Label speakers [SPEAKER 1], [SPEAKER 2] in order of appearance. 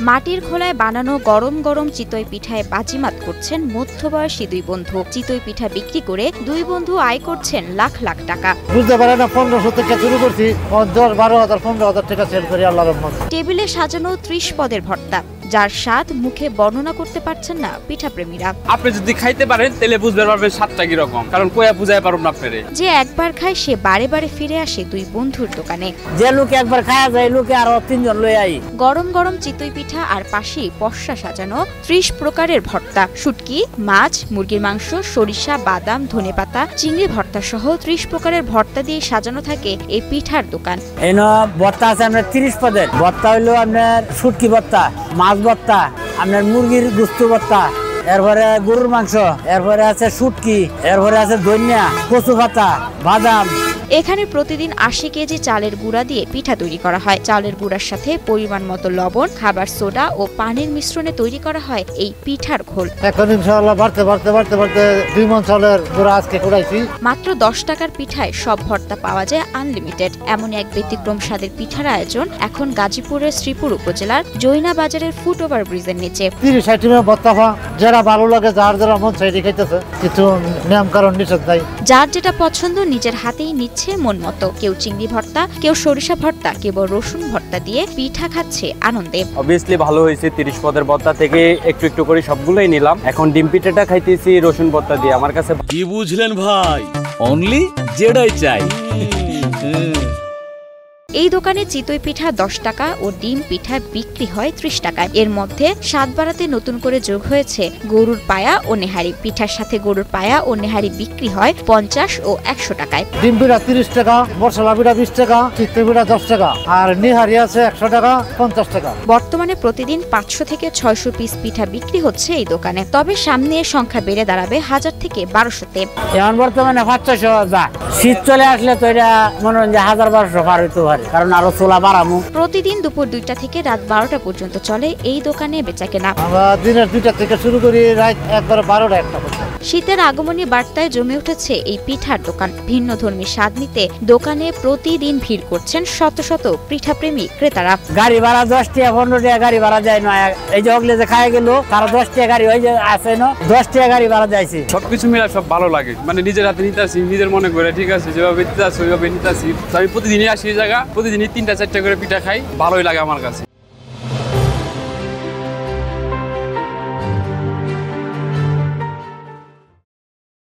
[SPEAKER 1] মাটির খোলায় বানানো গরম গরম চিতই পিঠায় বাজিমাত করছেন মধ্যবয়সী দুই বন্ধু। চিতই পিঠা বিক্রি করে দুই বন্ধু আয় করছেন লাখ লাখ টাকা।
[SPEAKER 2] বুঝতে পারে না 1500 থেকে শুরু করছি, 10-12,000 15,000 টাকা সেল করি আল্লাহর রহমতে।
[SPEAKER 1] টেবিলে সাজানো 30 পদের ভর্তা, যার স্বাদ মুখে বর্ণনা করতে পারছেন না পিঠাপ্রেমীরা।
[SPEAKER 3] আপনি যদি খাইতে পারেন তাহলে বুঝতে পারবেন স্বাদটা কি রকম, কারণ কোয়া বুঝাই পারুন না আপনারে।
[SPEAKER 1] যে একবার খায় সে বারে বারে ফিরে আসে দুই বন্ধুর দোকানে।
[SPEAKER 4] যে লোকে একবার খায়া যায় লোকে আরো 3 জন লই আই।
[SPEAKER 1] গরম গরম চিতই পিঠা আর পাশেই পসরা সাজানো 30 প্রকারের ভর্তা, শুটকি, মাছ, মুরগির মাংস, সরিষা, বাদাম, ধনেপাতা, চিংড়ি ভর্তা সহ 30 প্রকারের ভর্তা দিয়ে সাজানো থাকে এই পিঠার দোকান।
[SPEAKER 4] এনো ভর্তা আছে আপনার 30 পদের। ভর্তা হইলো আপনার শুটকি ভর্তা, মাছ ভর্তা, আপনার মুরগির গোস্ত ভর্তা, এরপরে গরুর মাংস, এরপরে আছে শুটকি, এরপরে আছে ধনিয়া, কচু পাতা, বাদাম।
[SPEAKER 1] এখানে প্রতিদিন 80 কেজি চালের গুঁড়া দিয়ে পিঠা তৈরি করা হয়। চালের গুঁড়ার সাথে পরিমাণ মতো লবণ, খাবার সোডা ও পানির মিশ্রণে তৈরি করা হয় এই পিঠার ঘোল।
[SPEAKER 2] এখন ইনশাআল্লাহ বাড়তে 2 মণ চালের গুঁড়া আজকে কুড়াইছি।
[SPEAKER 1] মাত্র 10 টাকার পিঠায় সব ভর্তা পাওয়া যায় আনলিমিটেড। এমন এক ব্যতিক্রম স্বাদের পিঠার আয়োজন এখন গাজীপুরের শ্রীপুর উপজেলার জৈনা বাজারের ফুট ওভার ব্রিজের নিচে।
[SPEAKER 2] 30 আইটেমের ভর্তা যারা ভালো লাগে, যারা মন চাই খাইতেছে, কিছু নিয়ম কারণ নিষেধ নাই।
[SPEAKER 1] যার যেটা পছন্দ নিজের হাতেই নিচ্ছে মন মতো। কেউ চিংড়ি ভর্তা, কেউ সরিষা ভর্তা, কেবল রসুন ভর্তা দিয়ে পিঠা খাচ্ছে আনন্দে।
[SPEAKER 3] অবভিয়াসলি ভালো হয়েছে। 30 পদের ভর্তা থেকে একটু একটু করে সবগুলোই নিলাম। এখন ডিম পিঠাটা খাইতেছি রসুন ভর্তা দিয়ে। আমার কাছে
[SPEAKER 5] কি বুঝলেন ভাই? অনলি যেটাই চাই।
[SPEAKER 1] এই দোকানে চিতই পিঠা 10 টাকা ও ডিম পিঠা বিক্রি হয় 30 টাকায়। এর মধ্যে স্বাদ বাড়াতে নতুন করে যোগ হয়েছে গরুর পায়া ও নেহারি। পিঠার সাথে গরুর পায়া ও নেহারি বিক্রি হয় 50 ও 100 টাকায়।
[SPEAKER 2] ডিম পিঠা 30 টাকা, মশলা পিঠা 20 টাকা, চিতই পিঠা 10 টাকা, আর নিহারি আছে 100 টাকা, 50 টাকা।
[SPEAKER 1] বর্তমানে প্রতিদিন 500 থেকে 600 পিস পিঠা বিক্রি হচ্ছে এই দোকানে। তবে সামনে এর সংখ্যা বেড়ে দাঁড়াবে 1000 থেকে 1200-তে।
[SPEAKER 4] এখন বর্তমানে 500 যা। শীত চলে আসলে তো এটা মনে হয় যে 1000-1200 পার হইতে পারে, কারণ আরো চোলা বাড়ামু।
[SPEAKER 1] প্রতিদিন দুপুর 2টা থেকে রাত 12টা পর্যন্ত চলে এই দোকানে বেচাকেনা।
[SPEAKER 2] আমরা দিনের 2টা থেকে শুরু করি, রাত একবারে 12টা 1টা পর্যন্ত।
[SPEAKER 1] শীতের আগমনী বার্তায় জমে উঠেছে এই পিঠার দোকান। ভিন্ন ধর্মী স্বাদ নিতে দোকানে প্রতিদিন ভিড় করছেন শত শত পিঠাপ্রেমী ক্রেতারা।
[SPEAKER 4] গাড়ি ভাড়া 10 টাকা 15 টাকা গাড়ি ভাড়া যায় না। এই যে ওগলে যে খায় গেল তারা 10 টাকা গাড়ি ওই যে আছে না 10 টাকা গাড়ি ভাড়া যাইছে।
[SPEAKER 3] সবকিছু মিলে সব ভালো লাগে, মানে নিজের হাতে নিতে আসি, নিজের মনে করে ঠিক আছে, যেভাবে নিতে আসি ওইভাবে নিতে আসি। আমি প্রতিদিনই আসি এই জায়গা, প্রতিদিনই 3টা 4টা করে পিঠা খাই, ভালোই লাগে আমার কাছে।